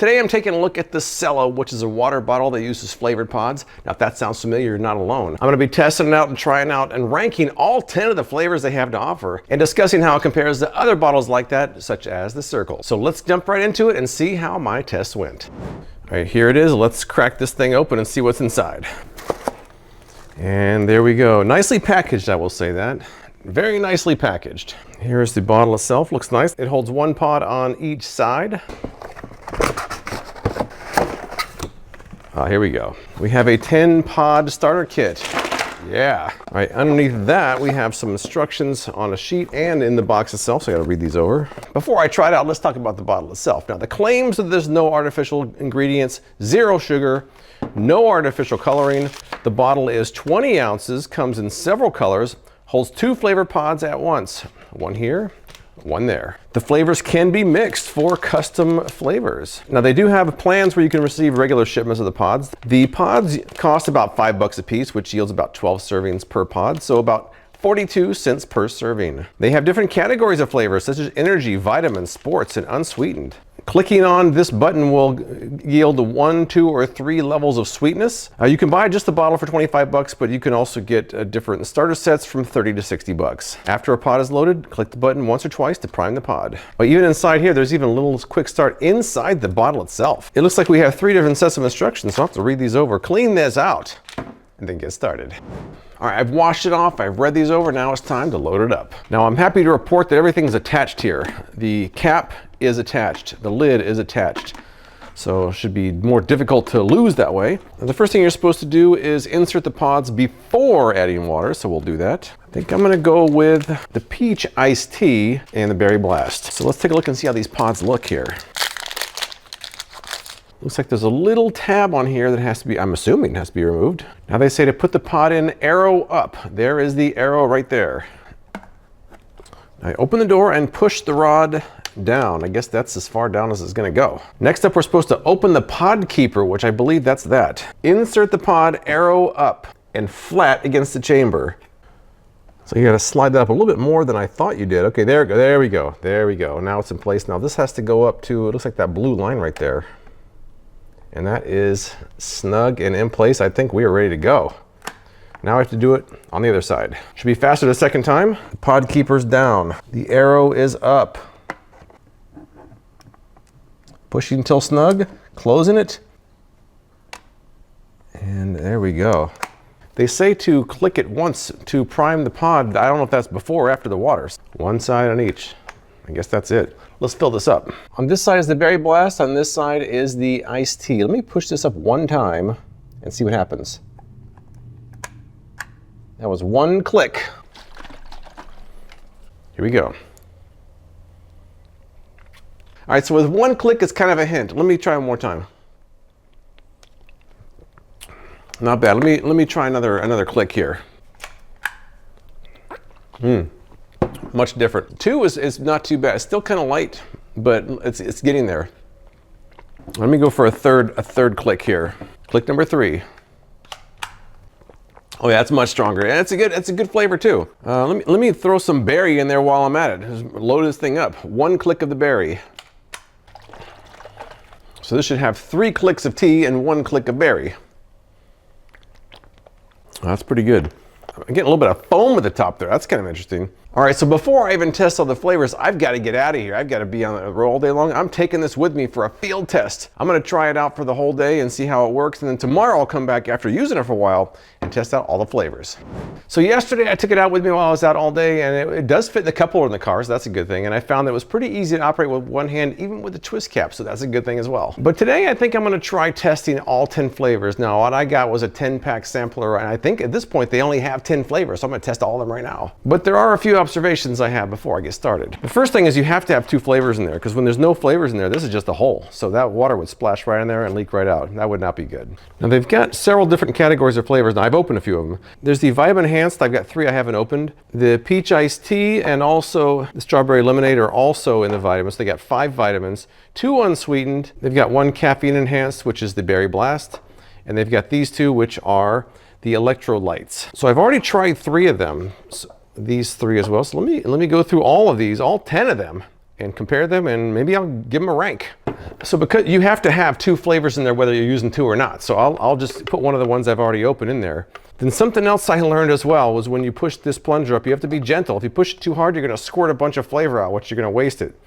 Today I'm taking a look at the Selah, which is a water bottle that uses flavored pods. Now if that sounds familiar, you're not alone. I'm going to be testing it out and trying out and ranking all 10 of the flavors they have to offer and discussing how it compares to other bottles like that, such as the Cirkul. So let's jump right into it and see how my test went. All right, here it is. Let's crack this thing open and see what's inside. And there we go. Nicely packaged, I will say that. Very nicely packaged. Here's the bottle itself. Looks nice. It holds one pod on each side. Here we go. We have a 10 pod starter kit. Yeah. All right, underneath that, we have some instructions on a sheet and in the box itself, so I gotta read these over. Before I try it out, let's talk about the bottle itself. Now, the claims that there's no artificial ingredients, 0 sugar, no artificial coloring. The bottle is 20 ounces, comes in several colors, holds 2 flavor pods at once. One here, one there. The flavors can be mixed for custom flavors. Now they do have plans where you can receive regular shipments of the pods. The pods cost about $5 a piece, which yields about 12 servings per pod, so about 42 cents per serving. They have different categories of flavors such as energy, vitamins, sports, and unsweetened. Clicking on this button will yield 1, 2, or 3 levels of sweetness. You can buy just the bottle for $25, but you can also get different starter sets from $30 to $60. After a pod is loaded, click the button once or twice to prime the pod. But even inside here, there's even a little quick start inside the bottle itself. It looks like we have 3 different sets of instructions, so I'll have to read these over, clean this out, and then get started. All right, I've washed it off, I've read these over, now it's time to load it up. Now I'm happy to report that everything's attached here. The cap is attached, the lid is attached. So it should be more difficult to lose that way. And the first thing you're supposed to do is insert the pods before adding water, so we'll do that. I think I'm gonna go with the peach iced tea and the berry blast. So let's take a look and see how these pods look here. Looks like there's a little tab on here that has to be, I'm assuming has to be removed. Now they say to put the pod in, arrow up. There is the arrow right there. I open the door and push the rod down. I guess that's as far down as it's gonna go. Next up, we're supposed to open the pod keeper, which I believe that's that. Insert the pod, arrow up, and flat against the chamber. So you gotta slide that up a little bit more than I thought you did. Okay, there we go, there we go. Now it's in place. Now this has to go up to, it looks like that blue line right there. And that is snug and in place. I think we are ready to go. Now I have to do it on the other side. Should be faster the second time. The pod keeper's down. The arrow is up. Pushing until snug, closing it. And there we go. They say to click it once to prime the pod. I don't know if that's before or after the water. One side on each. I guess that's it. Let's fill this up. On this side is the berry blast, on this side is the iced tea. Let me push this up one time and see what happens. That was one click. Here we go. All right, so with one click, it's kind of a hint. Let me try one more time. Not bad. Let me try another click here. Much different. 2 is not too bad. It's still kind of light, but it's getting there. Let me go for a third click here. Click number 3. Oh yeah, that's much stronger. And it's a good flavor too. Let me throw some berry in there while I'm at it. Just load this thing up. 1 click of the berry. So this should have 3 clicks of tea and 1 click of berry. That's pretty good. I'm getting a little bit of foam at the top there. That's kind of interesting. All right, so before I even test all the flavors, I've got to get out of here. I've got to be on the road all day long. I'm taking this with me for a field test. I'm going to try it out for the whole day and see how it works. And then tomorrow I'll come back after using it for a while and test out all the flavors. So yesterday I took it out with me while I was out all day, and it does fit in the cup holder in the car, so that's a good thing. And I found that it was pretty easy to operate with one hand, even with the twist cap, so that's a good thing as well. But today I think I'm going to try testing all 10 flavors. Now what I got was a 10-pack sampler, and I think at this point they only have 10 flavors, so I'm going to test all of them right now. But there are a few observations I have before I get started. The first thing is you have to have 2 flavors in there, because when there's no flavors in there, this is just a hole. So that water would splash right in there and leak right out. That would not be good. Now they've got several different categories of flavors. Now I've opened a few of them. There's the Vitamin Enhanced. I've got 3 I haven't opened. The Peach Iced Tea and also the Strawberry Lemonade are also in the vitamins. They got 5 vitamins, 2 unsweetened. They've got 1 Caffeine Enhanced, which is the Berry Blast. And they've got these 2, which are the electrolytes. So I've already tried 3 of them. So these 3 as well. So let me go through all of these, all 10 of them, and compare them, and maybe I'll give them a rank. So because you have to have 2 flavors in there whether you're using 2 or not, so I'll just put one of the ones I've already opened in there. Then something else I learned as well was when you push this plunger up, you have to be gentle. If you push it too hard, you're going to squirt a bunch of flavor out, which you're going to waste it.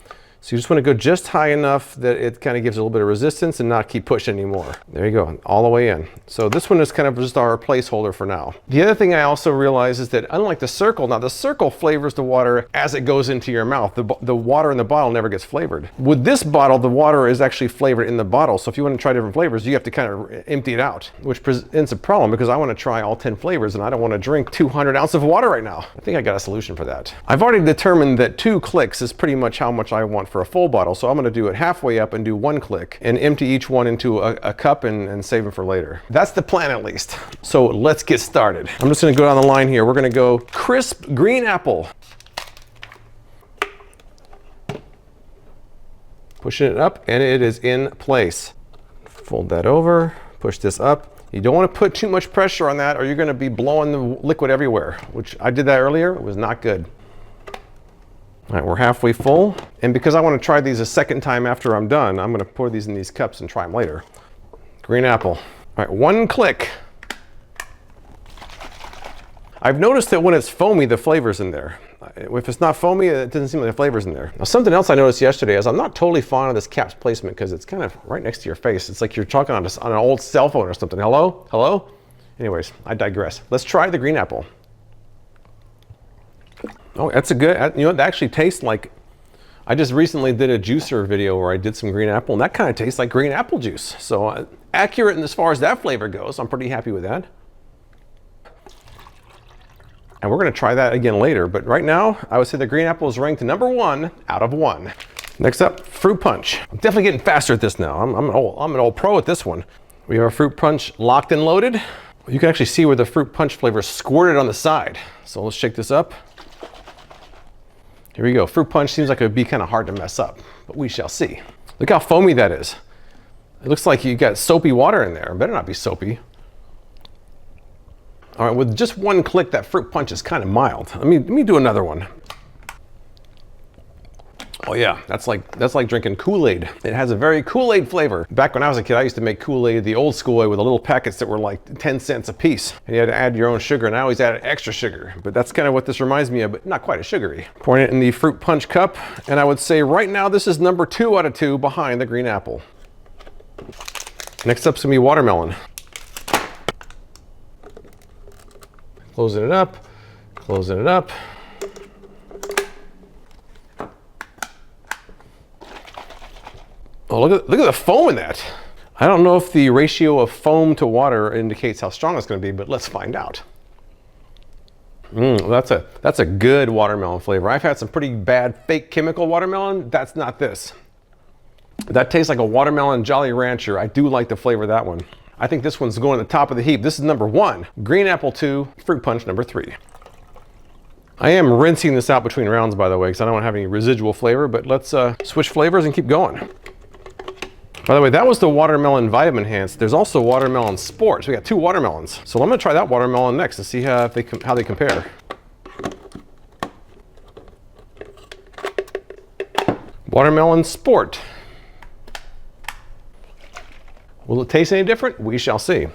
So you just want to go just high enough that it kind of gives a little bit of resistance and not keep pushing anymore. There you go, all the way in. So this one is kind of just our placeholder for now. The other thing I also realized is that unlike the Cirkul, now the Cirkul flavors the water as it goes into your mouth. The water in the bottle never gets flavored. With this bottle, the water is actually flavored in the bottle. So if you want to try different flavors, you have to kind of empty it out, which presents a problem because I want to try all 10 flavors and I don't want to drink 200 ounces of water right now. I think I got a solution for that. I've already determined that 2 clicks is pretty much how much I want for a full bottle. So I'm going to do it halfway up and do 1 click and empty each one into a cup and save them for later. That's the plan at least. So let's get started. I'm just going to go down the line here. We're going to go crisp green apple. Pushing it up and it is in place. Fold that over, push this up. You don't want to put too much pressure on that or you're going to be blowing the liquid everywhere, which I did that earlier. It was not good. All right, we're halfway full. And because I want to try these a second time after I'm done, I'm going to pour these in these cups and try them later. Green apple. All right, 1 click. I've noticed that when it's foamy, the flavor's in there. If it's not foamy, it doesn't seem like the flavor's in there. Now, something else I noticed yesterday is I'm not totally fond of this cap's placement because it's kind of right next to your face. It's like you're talking on an old cell phone or something. Hello? Hello? Anyways, I digress. Let's try the green apple. Oh, that's a good, you know, it actually tastes like, I just recently did a juicer video where I did some green apple and that kind of tastes like green apple juice. So accurate in as far as that flavor goes, I'm pretty happy with that. And we're going to try that again later, but right now I would say the green apple is ranked number 1 out of 1. Next up, fruit punch. I'm definitely getting faster at this now. I'm an old pro at this one. We have our fruit punch locked and loaded. You can actually see where the fruit punch flavor is squirted on the side. So let's shake this up. Here we go. Fruit punch seems like it would be kind of hard to mess up, but we shall see. Look how foamy that is. It looks like you got soapy water in there. It better not be soapy. All right, with just 1 click, that fruit punch is kind of mild. Let me do another one. Oh yeah, that's like drinking Kool-Aid. It has a very Kool-Aid flavor. Back when I was a kid, I used to make Kool-Aid the old school way with the little packets that were like 10 cents a piece. And you had to add your own sugar, and I always added extra sugar. But that's kind of what this reminds me of, but not quite as sugary. Pouring it in the fruit punch cup, and I would say right now this is number 2 out of 2 behind the green apple. Next up's gonna be watermelon. Closing it up, closing it up. Oh, look at the foam in that. I don't know if the ratio of foam to water indicates how strong it's going to be, but let's find out. That's a good watermelon flavor. I've had some pretty bad fake chemical watermelon. That's not this. That tastes like a watermelon Jolly Rancher. I do like the flavor of that one. I think this one's going to the top of the heap. This is number 1. Green apple 2, fruit punch number 3. I am rinsing this out between rounds, by the way, because I don't want to have any residual flavor, but let's switch flavors and keep going. By the way, that was the watermelon vitamin enhanced. There's also watermelon sport. So we got 2 watermelons. So I'm going to try that watermelon next to see how they compare. Watermelon sport. Will it taste any different? We shall see.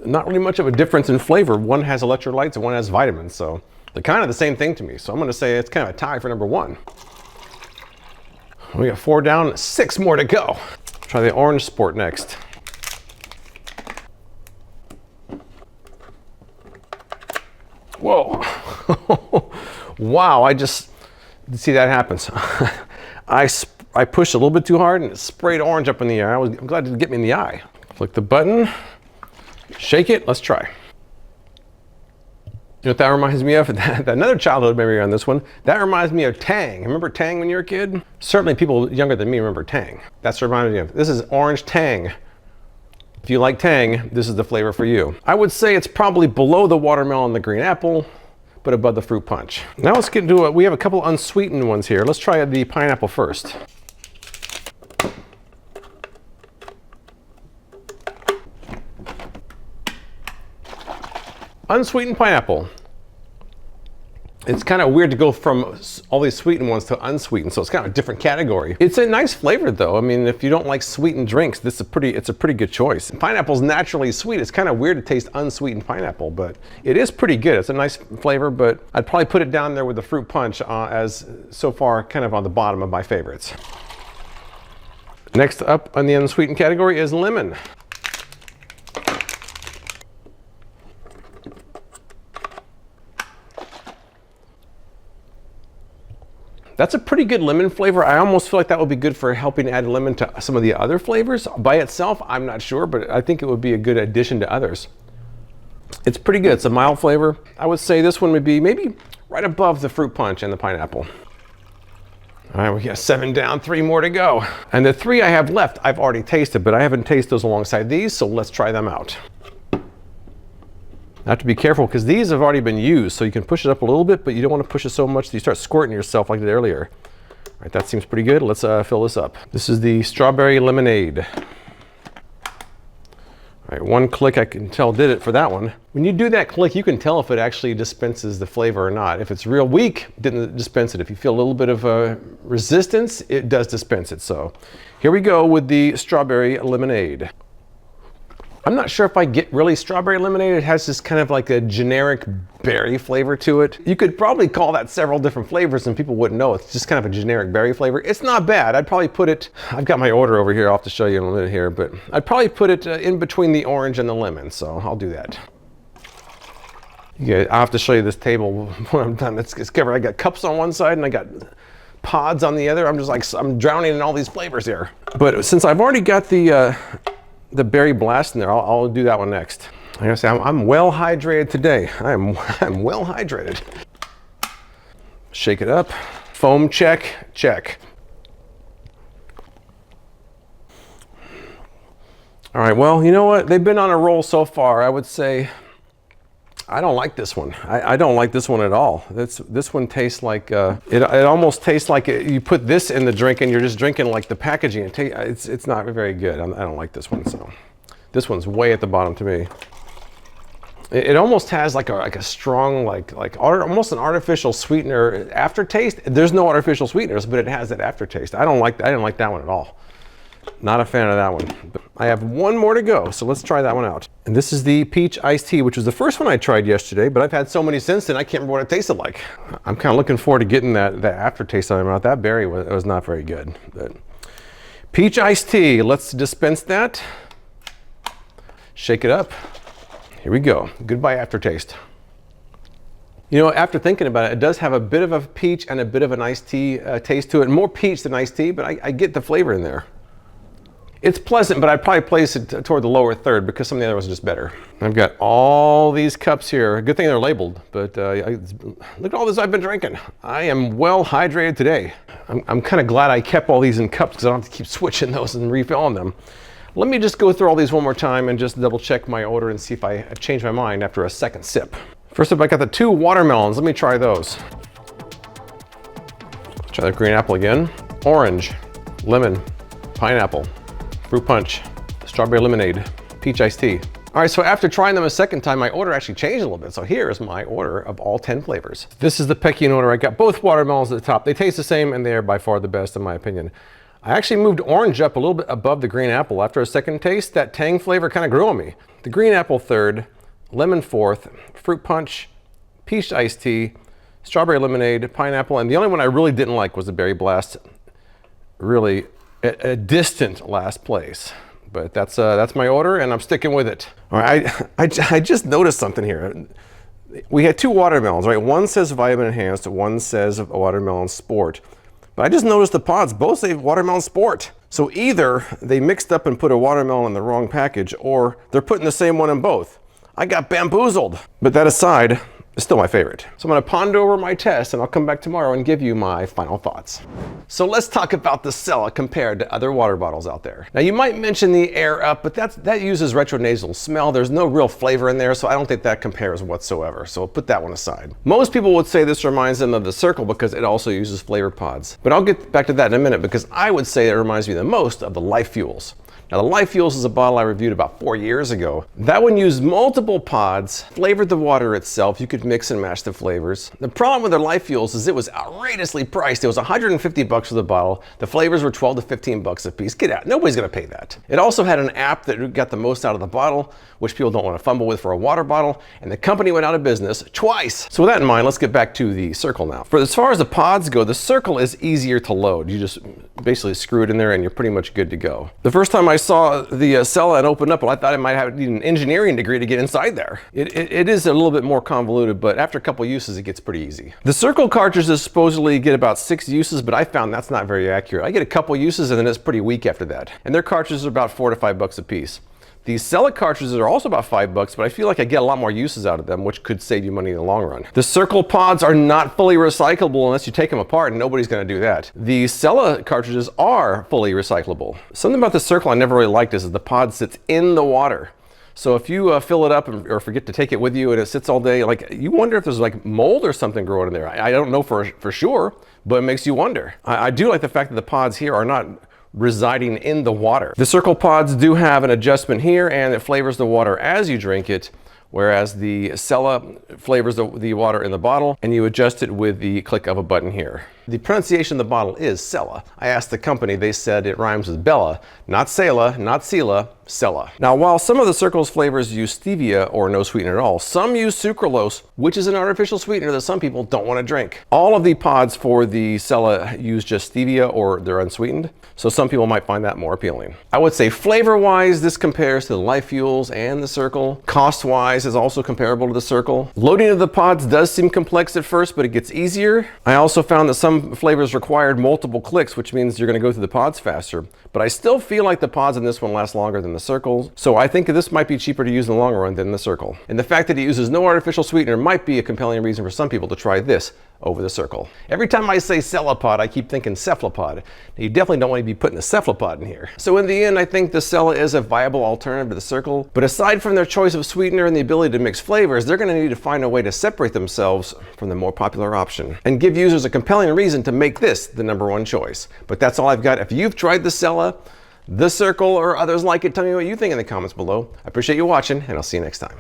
Not really much of a difference in flavor. One has electrolytes and one has vitamins, so they're kind of the same thing to me. So I'm going to say it's kind of a tie for number 1. We got 4 down, 6 more to go. Try the orange sport next. Whoa. Wow, I just see that happens. I pushed a little bit too hard and it sprayed orange up in the air. I'm glad it didn't get me in the eye. Flick the button, shake it, let's try. You know what that reminds me of? Another childhood memory on this one. That reminds me of Tang. Remember Tang when you were a kid? Certainly people younger than me remember Tang. That's what it reminds me of. This is orange Tang. If you like Tang, this is the flavor for you. I would say it's probably below the watermelon and the green apple, but above the fruit punch. Now let's get into it. We have a couple unsweetened ones here. Let's try the pineapple first. Unsweetened pineapple. It's kind of weird to go from all these sweetened ones to unsweetened, so it's kind of a different category. It's a nice flavor though. I mean, if you don't like sweetened drinks, it's a pretty good choice. Pineapple's naturally sweet. It's kind of weird to taste unsweetened pineapple, but it is pretty good. It's a nice flavor, but I'd probably put it down there with the fruit punch as so far kind of on the bottom of my favorites. Next up on the unsweetened category is lemon. That's a pretty good lemon flavor. I almost feel like that would be good for helping add lemon to some of the other flavors. By itself, I'm not sure, but I think it would be a good addition to others. It's pretty good. It's a mild flavor. I would say this one would be maybe right above the fruit punch and the pineapple. All right, we got 7 down, 3 more to go. And the 3 I have left, I've already tasted, but I haven't tasted those alongside these, so let's try them out. I have to be careful because these have already been used, so you can push it up a little bit, but you don't want to push it so much that you start squirting yourself like I did earlier. All right, that seems pretty good. Let's fill this up. This is the strawberry lemonade. All right, one click I can tell did it for that one. When you do that click, you can tell if it actually dispenses the flavor or not. If it's real weak, it didn't dispense it. If you feel a little bit of resistance, it does dispense it. So here we go with the strawberry lemonade. I'm not sure if I get really strawberry lemonade. It has this kind of like a generic berry flavor to it. You could probably call that several different flavors and people wouldn't know. It's just kind of a generic berry flavor. It's not bad. I'd probably put it, I've got my order over here. I'll have to show you in a minute here, but I'd probably put it in between the orange and the lemon. So I'll do that. Yeah, I'll have to show you this table when I'm done. It's covered. I got cups on one side and I got pods on the other. I'm just like, I'm drowning in all these flavors here. But since I've already got the berry blast in there, I'll do that one next. Like I say, I'm well hydrated today. I'm well hydrated. Shake it up. Foam check, check. All right, well, you know what? They've been on a roll so far. I would say I don't like this one. I don't like this one at all. This one tastes like, it almost tastes like you put this in the drink and you're just drinking like the packaging. It's not very good. I don't like this one, so. This one's way at the bottom to me. It almost has like a strong, almost an artificial sweetener aftertaste. There's no artificial sweeteners, but it has that aftertaste. I didn't like that one at all. Not a fan of that one. But I have one more to go, so let's try that one out. And this is the peach iced tea, which was the first one I tried yesterday, but I've had so many since then, I can't remember what it tasted like. I'm kind of looking forward to getting that aftertaste on my mouth. That berry was not very good. But peach iced tea, let's dispense that. Shake it up. Here we go. Goodbye aftertaste. You know, after thinking about it, it does have a bit of a peach and a bit of an iced tea taste to it. More peach than iced tea, but I get the flavor in there. It's pleasant, but I'd probably place it toward the lower third because some of the other ones are just better. I've got all these cups here. Good thing they're labeled, but look at all this I've been drinking. I am well hydrated today. I'm kind of glad I kept all these in cups because I don't have to keep switching those and refilling them. Let me just go through all these one more time and just double check my order and see if I change my mind after a second sip. First up, I got the 2 watermelons. Let me try those. Try the green apple again. Orange, lemon, pineapple, fruit punch, strawberry lemonade, peach iced tea. All right, so after trying them a second time, my order actually changed a little bit. So here is my order of all 10 flavors. This is the pecking order. I got both watermelons at the top. They taste the same and they're by far the best in my opinion. I actually moved orange up a little bit above the green apple. After a second taste, that tang flavor kind of grew on me. The green apple third, lemon fourth, fruit punch, peach iced tea, strawberry lemonade, pineapple, and the only one I really didn't like was the berry blast. Really a distant last place. But that's my order and I'm sticking with it. All right, I just noticed something here. We had 2 watermelons, right? One says vitamin enhanced, one says watermelon sport. But I just noticed the pods both say watermelon sport. So either they mixed up and put a watermelon in the wrong package or they're putting the same one in both. I got bamboozled. But that aside, it's still my favorite. So I'm gonna ponder over my test and I'll come back tomorrow and give you my final thoughts. So let's talk about the Selah compared to other water bottles out there. Now you might mention the air up, but that uses retronasal smell. There's no real flavor in there, so I don't think that compares whatsoever. So I'll put that one aside. Most people would say this reminds them of the Cirkul because it also uses flavor pods. But I'll get back to that in a minute because I would say it reminds me the most of the Life Fuels. Now the Life Fuels is a bottle I reviewed about 4 years ago. That one used multiple pods, flavored the water itself. You could mix and match the flavors. The problem with their Life Fuels is it was outrageously priced. It was 150 bucks for the bottle. The flavors were 12 to 15 bucks a piece. Get out, nobody's gonna pay that. It also had an app that got the most out of the bottle, which people don't want to fumble with for a water bottle, and the company went out of business twice. So with that in mind, let's get back to the Cirkul now. For as far as the pods go, the Cirkul is easier to load. You just basically screw it in there and you're pretty much good to go. The first time I saw the Selah and opened up, well, I thought I might need an engineering degree to get inside there. It is a little bit more convoluted, but after a couple uses, it gets pretty easy. The Cirkul cartridges supposedly get about 6 uses, but I found that's not very accurate. I get a couple uses and then it's pretty weak after that. And their cartridges are about 4 to 5 bucks a piece. These Selah cartridges are also about 5 bucks, but I feel like I get a lot more uses out of them, which could save you money in the long run. The Cirkul pods are not fully recyclable unless you take them apart, and nobody's gonna do that. The Selah cartridges are fully recyclable. Something about the Cirkul I never really liked is that the pod sits in the water. So if you fill it up or forget to take it with you and it sits all day, like you wonder if there's like mold or something growing in there. I don't know for sure, but it makes you wonder. I do like the fact that the pods here are not residing in the water. The Cirkul pods do have an adjustment here and it flavors the water as you drink it, whereas the Selah flavors the water in the bottle and you adjust it with the click of a button here. The pronunciation of the bottle is Selah. I asked the company, they said it rhymes with Bella, not Selah, not Selah, Selah. Now, while some of the Cirkul's flavors use stevia or no sweetener at all, some use sucralose, which is an artificial sweetener that some people don't want to drink. All of the pods for the Selah use just stevia or they're unsweetened, so some people might find that more appealing. I would say flavor-wise, this compares to the Life Fuels and the Cirkul. Cost-wise is also comparable to the Cirkul. Loading of the pods does seem complex at first, but it gets easier. I also found that some flavors required multiple clicks, which means you're going to go through the pods faster. But I still feel like the pods in this one last longer than the Cirkul, so I think this might be cheaper to use in the long run than the Cirkul. And the fact that it uses no artificial sweetener might be a compelling reason for some people to try this over the Cirkul. Every time I say cephalopod, I keep thinking cephalopod. You definitely don't want to be putting a cephalopod in here. So in the end, I think the Selah is a viable alternative to the Cirkul, but aside from their choice of sweetener and the ability to mix flavors, they're going to need to find a way to separate themselves from the more popular option and give users a compelling reason to make this the #1 choice. But that's all I've got. If you've tried the Selah, the Cirkul, or others like it, tell me what you think in the comments below. I appreciate you watching, and I'll see you next time.